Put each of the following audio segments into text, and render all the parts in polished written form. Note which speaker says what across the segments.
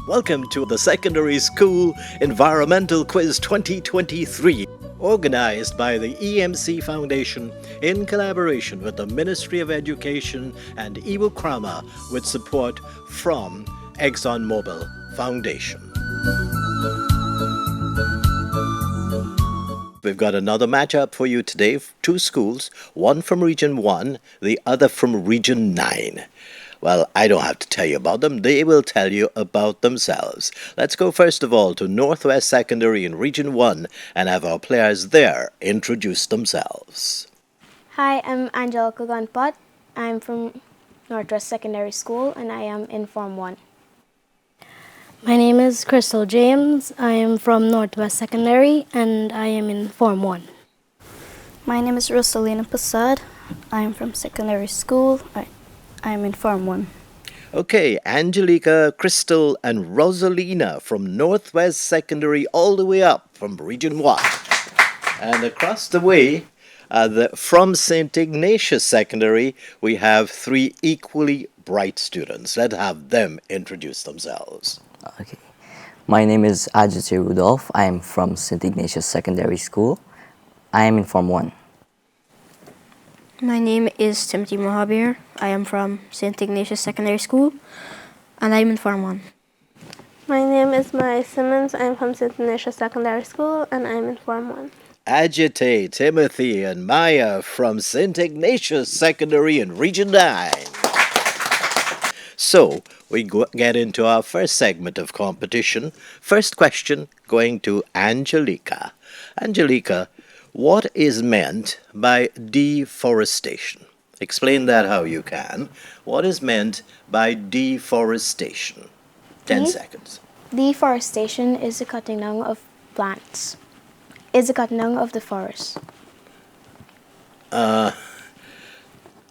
Speaker 1: Welcome to the Secondary School Environmental Quiz 2023, organized by the EMC Foundation in collaboration with the Ministry of Education and Ibukrama with support from ExxonMobil Foundation. We've got another matchup for you today. Two schools, one from Region 1, the other from Region 9. Well, I don't have to tell you about them. They will tell you about themselves. Let's go first of all to Northwest Secondary in Region 1 and have our players there introduce themselves.
Speaker 2: Hi, I'm Angelica Gunpot. I'm from Northwest Secondary School and I am in Form 1.
Speaker 3: My name is Crystal James. I am from Northwest Secondary and I am in Form 1.
Speaker 4: My name is Rosalina Passad. I am from secondary school. I am in Form 1.
Speaker 1: Okay, Angelica, Crystal, and Rosalina from Northwest Secondary all the way up from Region 1. And across the way, from St. Ignatius Secondary, we have three equally bright students. Let's have them introduce themselves.
Speaker 5: Okay. My name is Ajay Rudolph. I am from St. Ignatius Secondary School. I am in Form 1.
Speaker 6: My name is Timothy Mohabir. I am from St. Ignatius Secondary School, and I am in Form 1.
Speaker 7: My name is Maya Simmons. I'm from St. Ignatius Secondary School, and I'm in Form 1.
Speaker 1: Ajite, Timothy, and Maya from St. Ignatius Secondary in Region 9. So, we get into our first segment of competition. First question going to Angelica. Angelica, what is meant by deforestation? Explain that how you can. What is meant by deforestation? 10 seconds.
Speaker 2: Deforestation is the cutting down of plants. Is the cutting down of the forest.
Speaker 1: All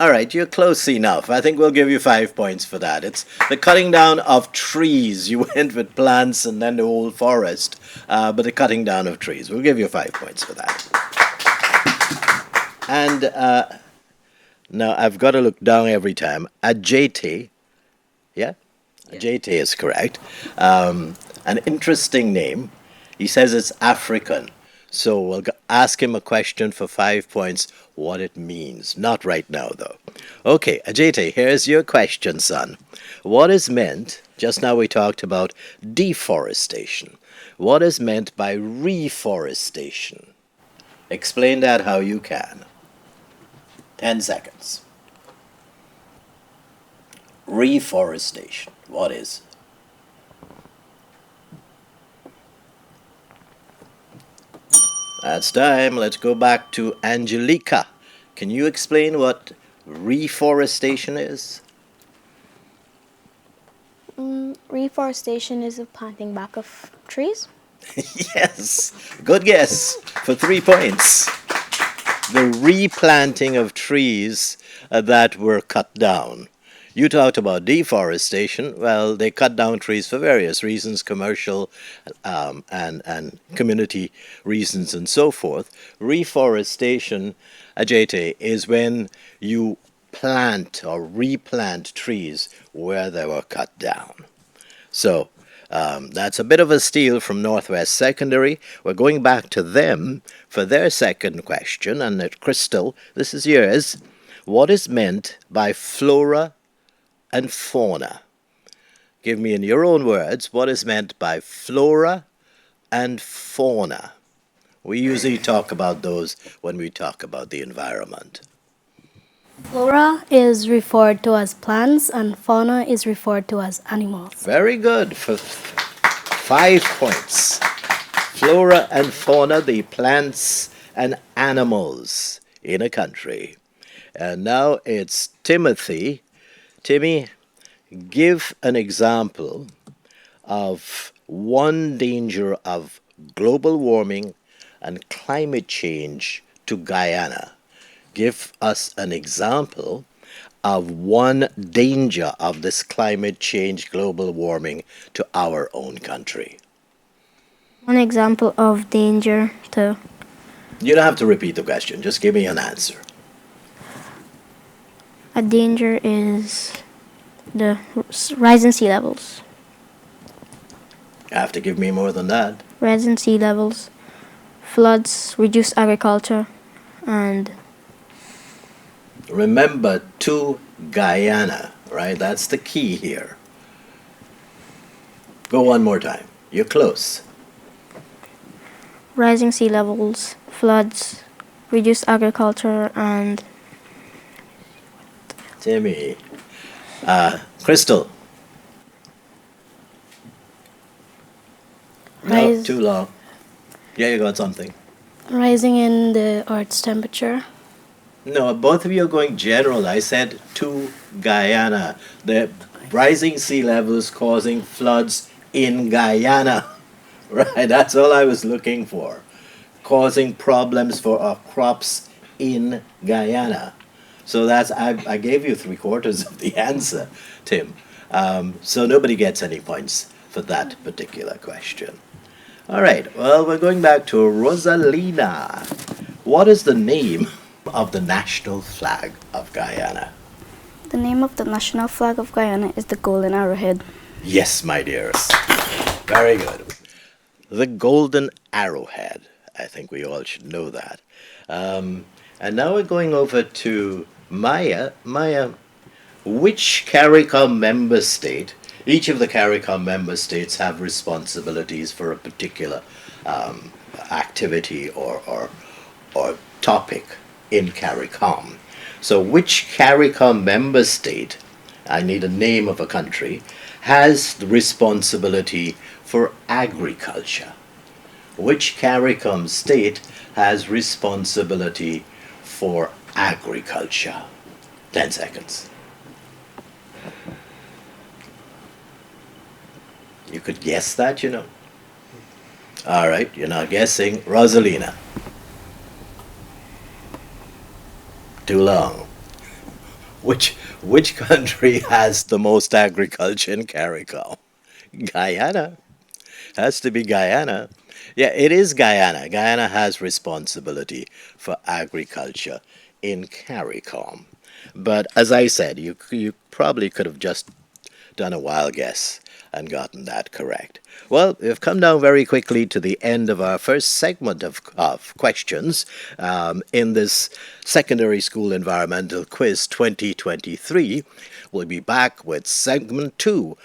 Speaker 1: right, you're close enough. I think we'll give you 5 points for that. It's the cutting down of trees. You went with plants and then the whole forest, but the cutting down of trees. We'll give you 5 points for that. And now I've got to look down every time. Ajete, yeah? Ajete is correct. An interesting name. He says it's African. So we'll ask him a question for 5 points, what it means. Not right now, though. Okay, Ajete, here's your question, son. What is meant, just now we talked about deforestation. What is meant by reforestation? Explain that how you can. 10 seconds. Reforestation, what is? That's time. Let's go back to Angelica. Can you explain what reforestation is?
Speaker 2: Reforestation is the planting back of trees.
Speaker 1: Yes, good guess for 3 points. The replanting of trees that were cut down. You talked about deforestation. Well, they cut down trees for various reasons, commercial and community reasons and so forth. Reforestation, Ajete, is when you plant or replant trees where they were cut down. So that's a bit of a steal from Northwest Secondary. We're going back to them for their second question. And Crystal, this is yours. What is meant by flora and fauna? Give me in your own words what is meant by flora and fauna. We usually talk about those when we talk about the environment.
Speaker 3: Flora is referred to as plants and fauna is referred to as animals.
Speaker 1: Very good. For 5 points. Flora and fauna, the plants and animals in a country. And now it's Timothy. Timmy, give an example of one danger of global warming and climate change to Guyana. Give us an example of one danger of this climate change, global warming to our own country.
Speaker 6: One example of danger to...
Speaker 1: You don't have to repeat the question, just give me an answer.
Speaker 6: A danger is the rise in sea levels.
Speaker 1: You have to give me more than that.
Speaker 6: rising sea levels, floods, reduced agriculture, and
Speaker 1: Remember, to Guyana, right? That's the key here. Go one more time. You're close.
Speaker 6: rising sea levels, floods, reduced agriculture, and
Speaker 1: Timmy. Crystal. No,
Speaker 3: Rise-
Speaker 1: too long. Yeah, you got something.
Speaker 3: Rising in the Earth's temperature.
Speaker 1: No, both of you are going general. I said to Guyana. The rising sea levels causing floods in Guyana. Right, that's all I was looking for. Causing problems for our crops in Guyana. So that's, I gave you 3/4 of the answer, Tim. So nobody gets any points for that particular question. All right, well, we're going back to Rosalina. What is the name of the national flag of Guyana?
Speaker 4: The name of the national flag of Guyana is the golden arrowhead.
Speaker 1: Yes, my dears. Very good. The golden arrowhead. I think we all should know that. And now we're going over to Maya. Maya, which CARICOM member state, each of the CARICOM member states have responsibilities for a particular activity or topic in CARICOM. So which CARICOM member state, I need a name of a country, has the responsibility for agriculture? Which CARICOM state has responsibility for agriculture? 10 seconds. You could guess that, you know. All right, you're not guessing. Rosalina. Too long. Which country has the most agriculture in CARICOM? Guyana. Has to be Guyana. Yeah, it is Guyana. Guyana has responsibility for agriculture in CARICOM. But as I said, you probably could have just done a wild guess and gotten that correct. Well, we've come down very quickly to the end of our first segment of questions in this Secondary School Environmental Quiz 2023. We'll be back with segment 2.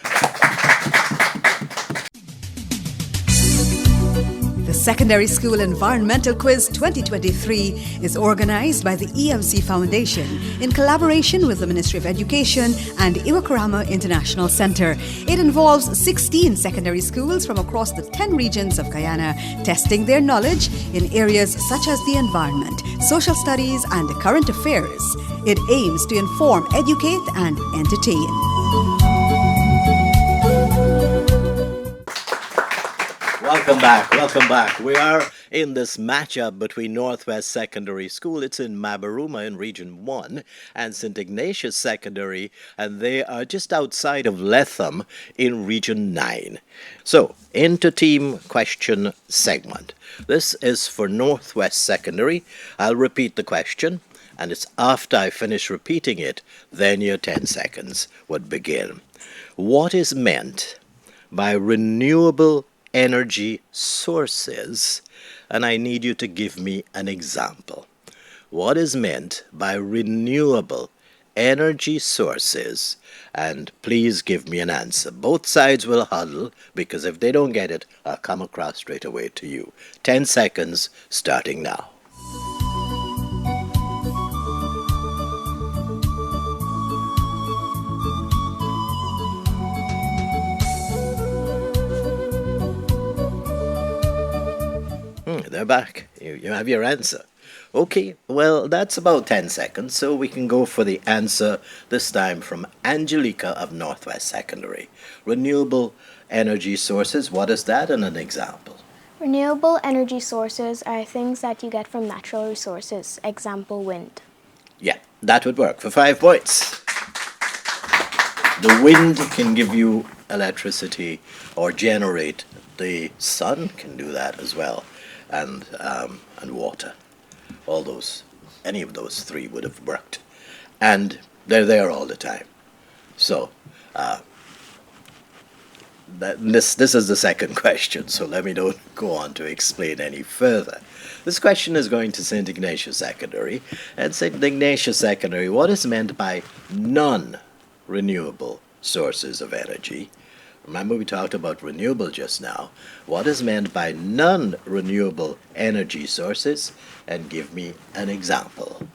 Speaker 8: The Secondary School Environmental Quiz 2023 is organized by the EMC Foundation in collaboration with the Ministry of Education and Iwakurama International Center. It involves 16 secondary schools from across the 10 regions of Guyana, testing their knowledge in areas such as the environment, social studies, and current affairs. It aims to inform, educate, and entertain.
Speaker 1: Welcome back. We are in this matchup between Northwest Secondary School, it's in Mabaruma in Region 1, and St. Ignatius Secondary, and they are just outside of Letham in Region 9. So, into team question segment. This is for Northwest Secondary. I'll repeat the question, and it's after I finish repeating it, then your 10 seconds would begin. What is meant by renewable energy sources? And I need you to give me an example. What is meant by renewable energy sources? And please give me an answer. Both sides will huddle, because if they don't get it, I'll come across straight away to you. 10 seconds starting now. They're back. You have your answer. Okay, well, that's about 10 seconds, so we can go for the answer this time from Angelica of Northwest Secondary. Renewable energy sources, what is that, and an example?
Speaker 2: Renewable energy sources are things that you get from natural resources, example wind.
Speaker 1: Yeah, that would work for 5 points. The wind can give you electricity or generate. The sun can do that as well. And water. All those, any of those 3 would have worked. And they're there all the time. So, This is the second question, so let me don't go on to explain any further. This question is going to St. Ignatius Secondary. At St. Ignatius Secondary, what is meant by non-renewable sources of energy? Remember, we talked about renewable just now. What is meant by non-renewable energy sources? And give me an example.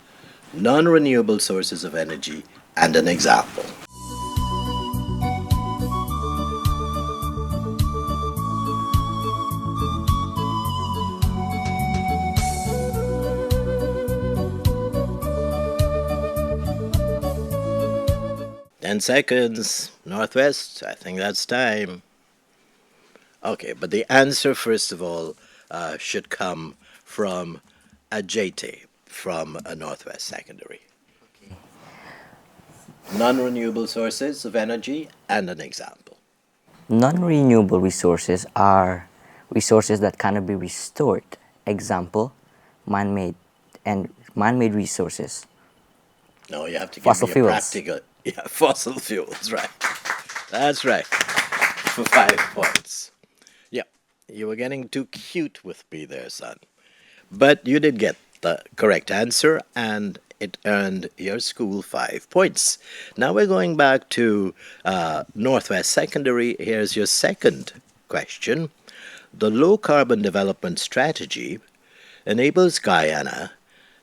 Speaker 1: Non-renewable sources of energy and an example. Ten seconds. Northwest, I think that's time. Okay, but the answer, first of all, should come from Ajete from Northwest Secondary.
Speaker 5: Okay.
Speaker 1: Non-renewable sources of energy and an example.
Speaker 5: Non-renewable resources are resources that cannot be restored. Example, man-made resources.
Speaker 1: No, you have to give
Speaker 5: Fossil
Speaker 1: me a
Speaker 5: fuels.
Speaker 1: practical. Yeah, fossil fuels, right. That's right. For 5 points. Yeah, you were getting too cute with me there, son. But you did get the correct answer, and it earned your school 5 points. Now we're going back to Northwest Secondary. Here's your second question. The Low Carbon Development Strategy enables Guyana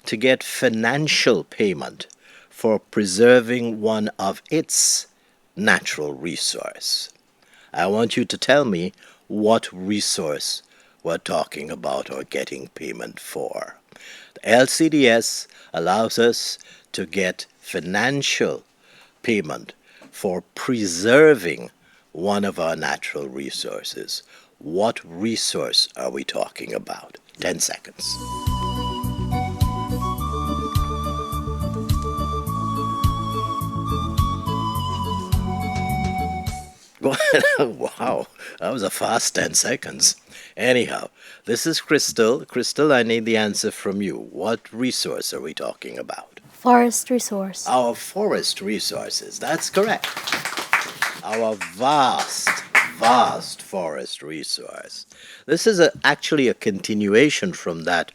Speaker 1: to get financial payment for preserving one of its natural resource. I want you to tell me what resource we're talking about or getting payment for. The LCDS allows us to get financial payment for preserving one of our natural resources. What resource are we talking about? 10 seconds. Wow, that was a fast 10 seconds. Anyhow, this is Crystal. Crystal, I need the answer from you. What resource are we talking about?
Speaker 3: Forest resource.
Speaker 1: Our forest resources. That's correct. Our vast forest resource. This is actually a continuation from that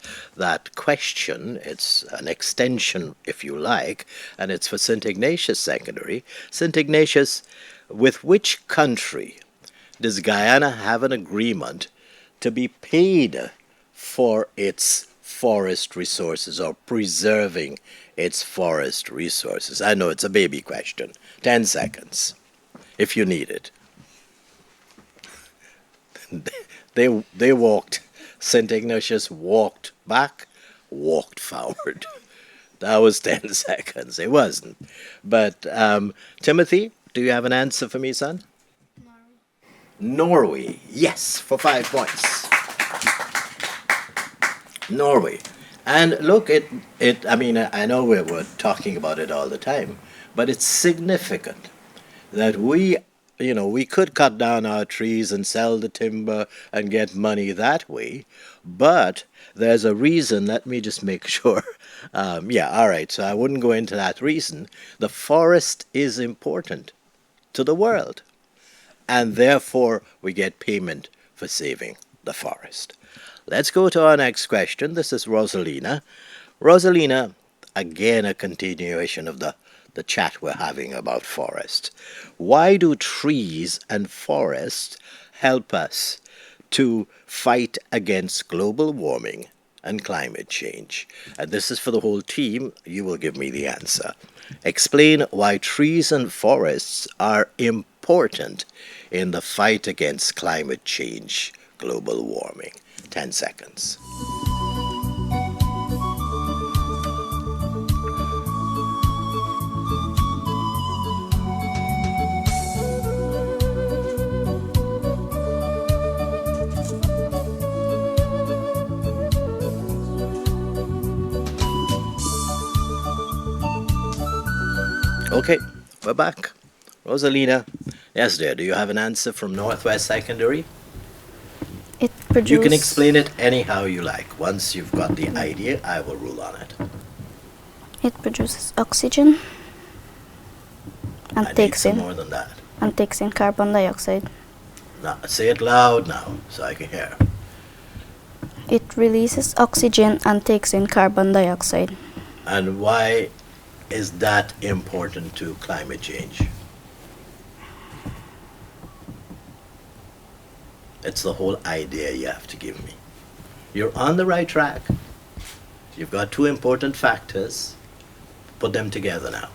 Speaker 1: question. It's an extension, if you like, and it's for St. Ignatius Secondary. St. Ignatius, with which country does Guyana have an agreement to be paid for its forest resources or preserving its forest resources? I know it's a baby question. 10 seconds, if you need it. They walked. St. Ignatius walked back, walked forward. That was 10 seconds. It wasn't. But Timothy, do you have an answer for me, son? Norway. Yes, for 5 points. Norway. And look, I mean, I know we're talking about it all the time, but it's significant that we could cut down our trees and sell the timber and get money that way, but there's a reason. Let me just make sure. Yeah, all right, so I wouldn't go into that reason. The forest is important to the world, and therefore we get payment for saving the forest. Let's go to our next question. This is Rosalina. Rosalina, again a continuation of the chat we're having about forests. Why do trees and forests help us to fight against global warming and climate change? And this is for the whole team. You will give me the answer. Explain why trees and forests are important in the fight against climate change, global warming. 10 seconds. Okay, we're back. Rosalina, yes dear, do you have an answer from Northwest Secondary?
Speaker 4: It produces.
Speaker 1: You can explain it anyhow you like. Once you've got the idea, I will rule on it.
Speaker 4: It produces oxygen and
Speaker 1: I need
Speaker 4: takes
Speaker 1: some
Speaker 4: in
Speaker 1: more than that.
Speaker 4: carbon dioxide.
Speaker 1: Now, say it loud now so I can hear.
Speaker 4: It releases oxygen and takes in carbon dioxide.
Speaker 1: And why is that important to climate change? It's the whole idea you have to give me. You're on the right track. You've got two important factors. Put them together now.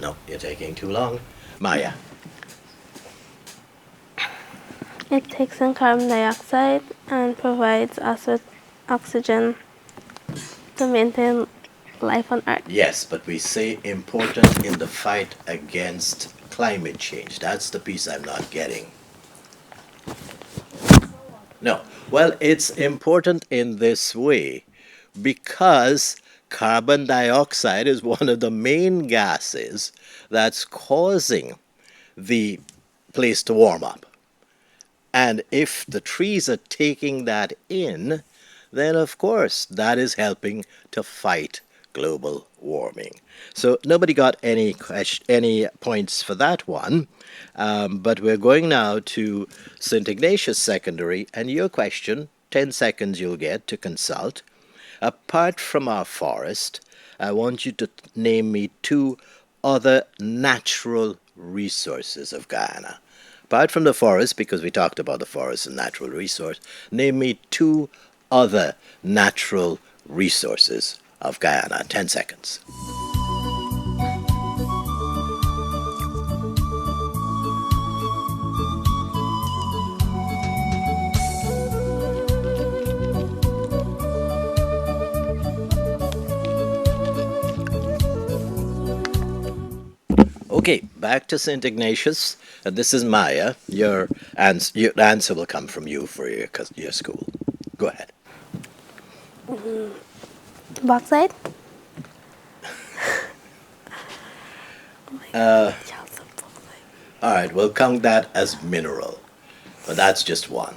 Speaker 1: No, you're taking too long. Maya.
Speaker 7: It takes in carbon dioxide and provides us with oxygen to maintain life on Earth.
Speaker 1: Yes, but we say important in the fight against climate change. That's the piece I'm not getting. No. Well, it's important in this way because carbon dioxide is one of the main gases that's causing the place to warm up. And if the trees are taking that in, then of course that is helping to fight global warming. So nobody got any points for that one, but we're going now to St. Ignatius Secondary, and your question, 10 seconds you'll get to consult. Apart from our forest, I want you to name me two other natural resources of Guyana. Apart from the forest, because we talked about the forest and natural resource, name me two other natural resources of Guyana. 10 seconds. Okay, back to St. Ignatius. This is Maya. Your answer will come from you for your school. Go ahead.
Speaker 7: Bauxite?
Speaker 1: All right, we'll count that as mineral, but that's just one.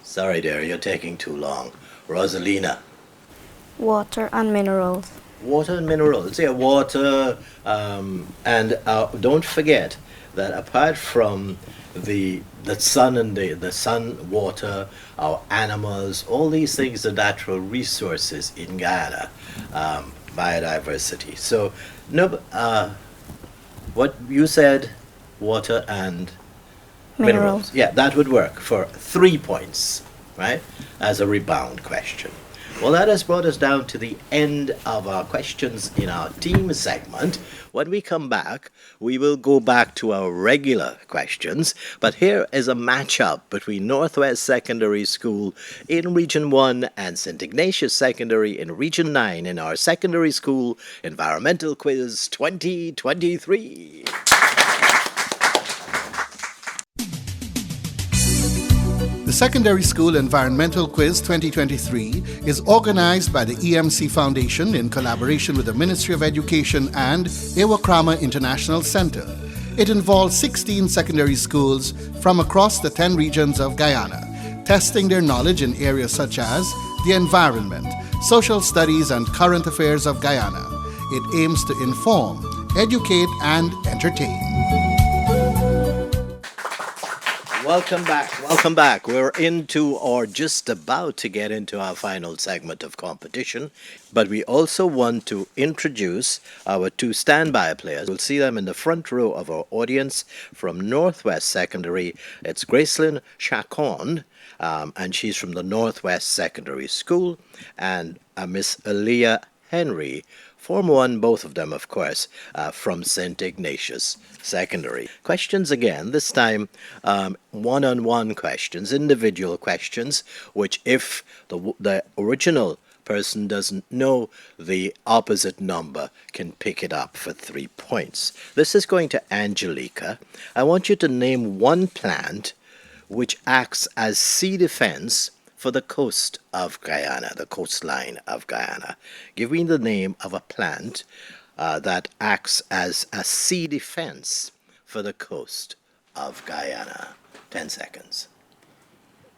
Speaker 1: Sorry, dear, you're taking too long. Rosalina.
Speaker 4: Water and minerals.
Speaker 1: Water and minerals. Yeah, water, and don't forget that apart from the sun and the sun, water, our animals, all these things are natural resources in Guyana, biodiversity. So, no, what you said, water and minerals. Yeah, that would work for 3 points, right? As a rebound question. Well, that has brought us down to the end of our questions in our team segment. When we come back, we will go back to our regular questions. But here is a matchup between Northwest Secondary School in Region 1 and St. Ignatius Secondary in Region 9 in our Secondary School Environmental Quiz 2023.
Speaker 9: The Secondary School Environmental Quiz 2023 is organized by the EMC Foundation in collaboration with the Ministry of Education and Iwakrama International Center. It involves 16 secondary schools from across the 10 regions of Guyana, testing their knowledge in areas such as the environment, social studies, and current affairs of Guyana. It aims to inform, educate, and entertain.
Speaker 1: Welcome back. We're into or just about to get into our final segment of competition, but we also want to introduce our two standby players. We'll see them in the front row of our audience from Northwest Secondary. It's Gracelyn Chacon, and she's from the Northwest Secondary School, and Miss Aaliyah Henry, Form 1, both of them, of course, from St. Ignatius Secondary. Questions again, this time one-on-one questions, individual questions, which if the original person doesn't know the opposite number can pick it up for 3 points. This is going to Angelica. I want you to name one plant which acts as sea defense for the coast of Guyana, the coastline of Guyana. Give me the name of a plant that acts as a sea defense for the coast of Guyana. 10 seconds.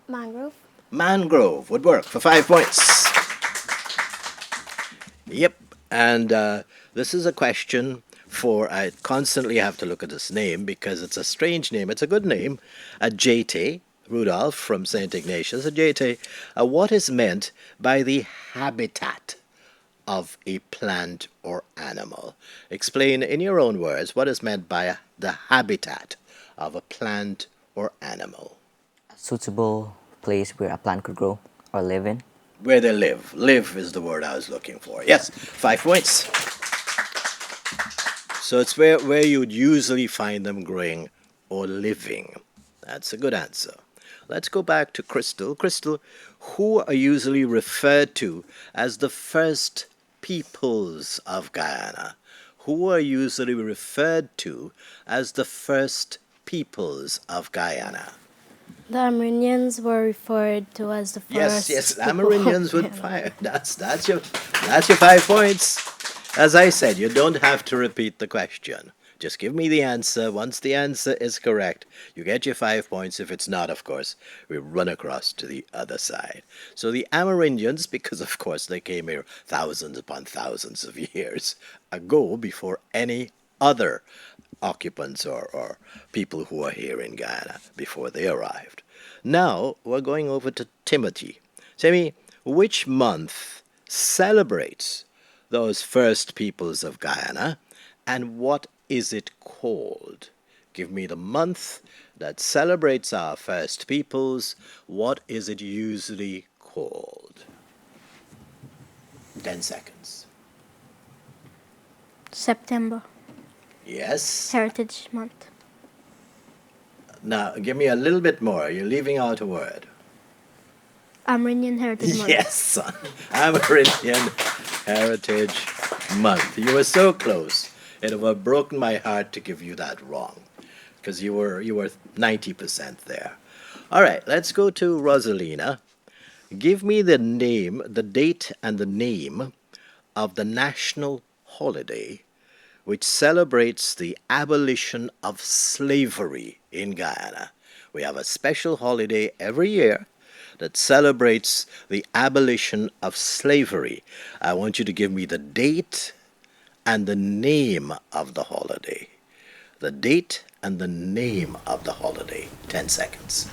Speaker 2: Mangrove.
Speaker 1: Mangrove would work for 5 points. Yep, and this is a question for, I constantly have to look at this name because it's a strange name. It's a good name. Ajete Rudolph from St. Ignatius. Ajete, what is meant by the habitat of a plant or animal? Explain in your own words what is meant by the habitat of a plant or animal.
Speaker 5: A suitable place where a plant could grow or live in.
Speaker 1: Where they live. Live is the word I was looking for. Yes, 5 points. So it's where you'd usually find them growing or living. That's a good answer. Let's go back to Crystal. Crystal, who are usually referred to as the first peoples of Guyana? Who are usually referred to as the first peoples of Guyana?
Speaker 3: The Amerindians were referred to as the first.
Speaker 1: Yes,
Speaker 3: people
Speaker 1: Amerindians
Speaker 3: of
Speaker 1: would
Speaker 3: Guyana.
Speaker 1: fire. That's your 5 points. As I said, you don't have to repeat the question. Just give me the answer. Once the answer is correct, you get your 5 points. If it's not, of course, we run across to the other side. So the Amerindians, because of course they came here thousands upon thousands of years ago before any other occupants or people who are here in Guyana before they arrived. Now we're going over to Timothy. Timmy, which month celebrates those first peoples of Guyana, and what is it called? Give me the month that celebrates our first peoples. What is it usually called? 10 seconds.
Speaker 6: September,
Speaker 1: Yes.
Speaker 6: Heritage Month.
Speaker 1: Now, give me a little bit more. You're leaving out a word.
Speaker 6: Amerindian Heritage Month.
Speaker 1: Yes, son. Amerindian Heritage Month. You were so close. It would have broken my heart to give you that wrong, because you were 90% there. All right, let's go to Rosalina. Give me the name, the date and the name of the national holiday which celebrates the abolition of slavery in Guyana. We have a special holiday every year that celebrates the abolition of slavery. I want you to give me the date and the name of the holiday. The date and the name of the holiday. 10 seconds.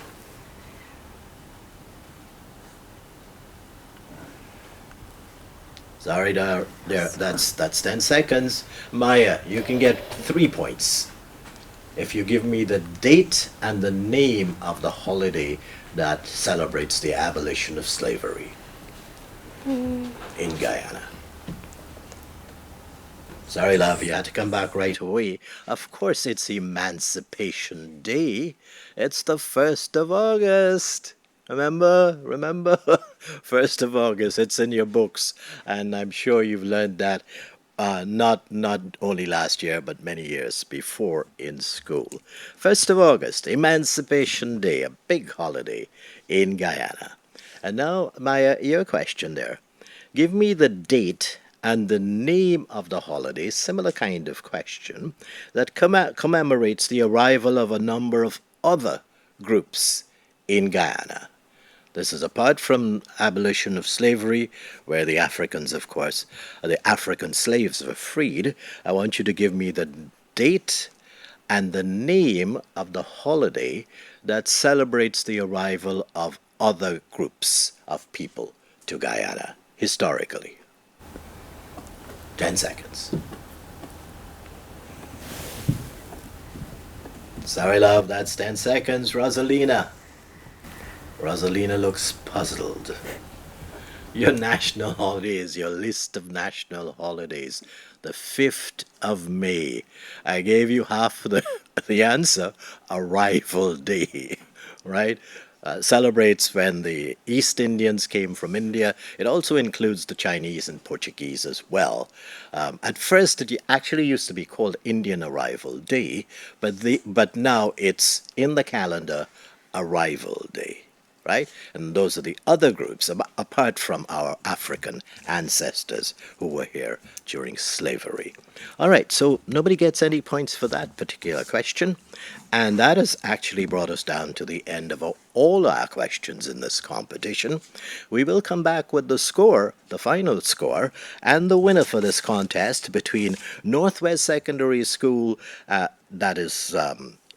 Speaker 1: Sorry, there. That's 10 seconds. Maya, you can get 3 points if you give me the date and the name of the holiday that celebrates the abolition of slavery in Guyana. Sorry, love, you had to come back right away. Of course, it's Emancipation Day. It's the 1st of August. Remember? 1st of August, it's in your books, and I'm sure you've learned that not only last year, but many years before in school. 1st of August, Emancipation Day, a big holiday in Guyana. And now, Maya, your question there. Give me the date and the name of the holiday, similar kind of question, that commemorates the arrival of a number of other groups in Guyana. This is apart from abolition of slavery, where the Africans, of course, the African slaves were freed. I want you to give me the date and the name of the holiday that celebrates the arrival of other groups of people to Guyana, historically. 10 seconds. Sorry, love, that's 10 seconds. Rosalina. Rosalina looks puzzled. Your national holidays, your list of national holidays. The 5th of May. I gave you half the answer. Arrival Day, right? Celebrates when the East Indians came from India. It also includes the Chinese and Portuguese as well. At first, it actually used to be called Indian Arrival Day, but now it's in the calendar Arrival Day. right? And those are the other groups, apart from our African ancestors who were here during slavery. All right, so nobody gets any points for that particular question. And that has actually brought us down to the end of all our questions in this competition. We will come back with the score, the final score, and the winner for this contest between Northwest Secondary School, that is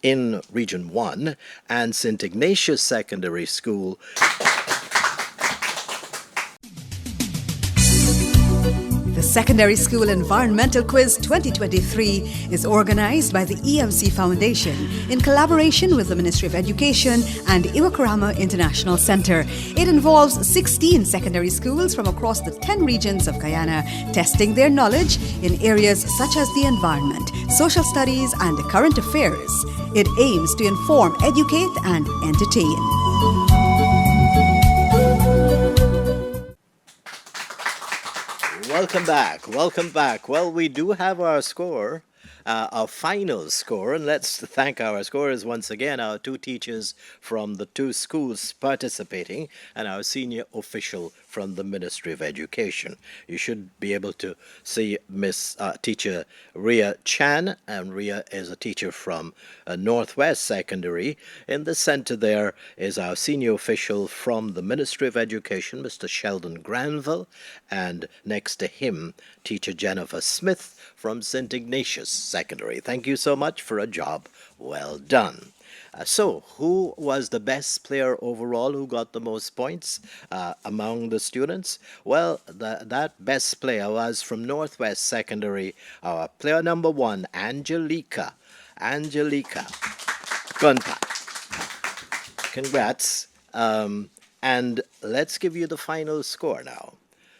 Speaker 1: in Region 1, and St. Ignatius Secondary School.
Speaker 8: The Secondary School Environmental Quiz 2023 is organized by the EMC Foundation in collaboration with the Ministry of Education and Iwakarama International Center. It involves 16 secondary schools from across the 10 regions of Guyana, testing their knowledge in areas such as the environment, social studies, and current affairs. It aims to inform, educate, and entertain.
Speaker 1: Welcome back. Welcome back. Well, we do have our score, our final score, and let's thank our scorers once again, our two teachers from the two schools participating, and our senior official from the Ministry of Education. You should be able to see Miss Teacher Ria Chan, and Ria is a teacher from Northwest Secondary. In the center there is our senior official from the Ministry of Education, Mr. Sheldon Granville, and next to him, Teacher Jennifer Smith from St. Ignatius Secondary. Thank you so much for a job well done. So, who was the best player overall? Who got the most points among the students? Well, that best player was from Northwest Secondary, our player number 1, Angelica. Angelica Gunpa. Congrats. And let's give you the final score now.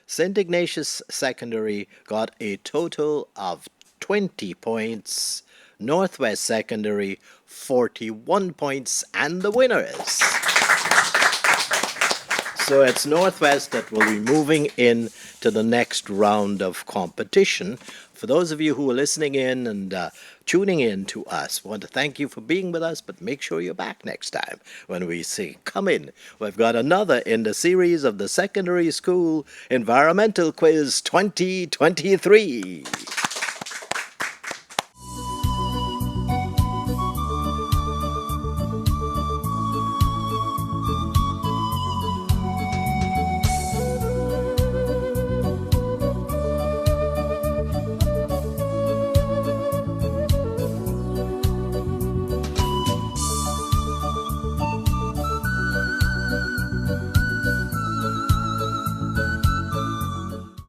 Speaker 1: St. Ignatius Secondary got a total of 20 points. Northwest Secondary, 41 points, and the winner is. So it's Northwest that will be moving in to the next round of competition. For those of you who are listening in and tuning in to us, I want to thank you for being with us, but make sure you're back next time when we say, come in. We've got another in the series of the Secondary School Environmental Quiz 2023.